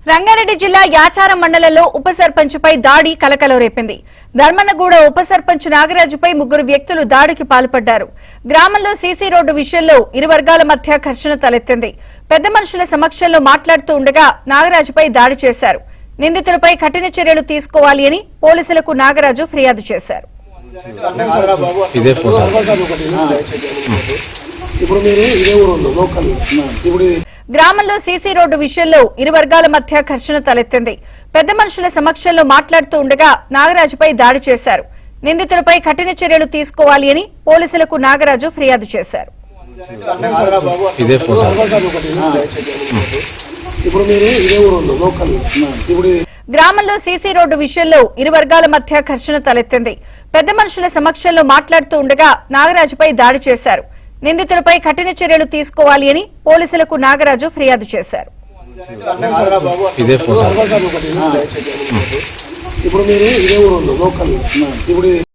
రంగారెడ్డి జిల్లా యాచారం మండలంలో ఉప సర్పంచ్పై దాడి కలకలం రేపింది. ధర్మన్నగూడ ఉప సర్పంచ్ నాగరాజుపై ముగ్గురు వ్యక్తులు దాడికి పాల్పడ్డారు. గ్రామంలో సీసీ రోడ్డు విషయంలో ఇరు వర్గాల మధ్య ఘర్షణ తలెత్తింది. పెద్ద మనుషుల సమక్షంలో మాట్లాడుతూ ఉండగా నాగరాజుపై దాడి చేశారు. నిందితులపై కఠిన చర్యలు తీసుకోవాలి అని పోలీసులకు నాగరాజు ఫిర్యాదు చేశారు. గ్రామంలో సీసీ రోడ్డు విషయంలో ఇరు వర్గాల మధ్య ఘర్షణ తలెత్తింది. పెద్ద మనుషుల సమక్షంలో మాట్లాడుతూ ఉండగా నాగరాజుపై దాడి చేశారు. నిందితులపై కఠిన చర్యలు తీసుకోవాలి అని పోలీసులకు నాగరాజు ఫిర్యాదు చేశారు. గ్రామంలో సీసీ రోడ్డు విషయంలో ఇరు వర్గాల మధ్య ఘర్షణ తలెత్తింది. పెద్ద మనుషుల సమక్షంలో మాట్లాడుతూ ఉండగా నాగరాజుపై దాడి చేశారు. నిందితులపై కఠిన చర్యలు తీసుకోవాలి అని పోలీసులకు నాగరాజు ఫిర్యాదు చేశారు.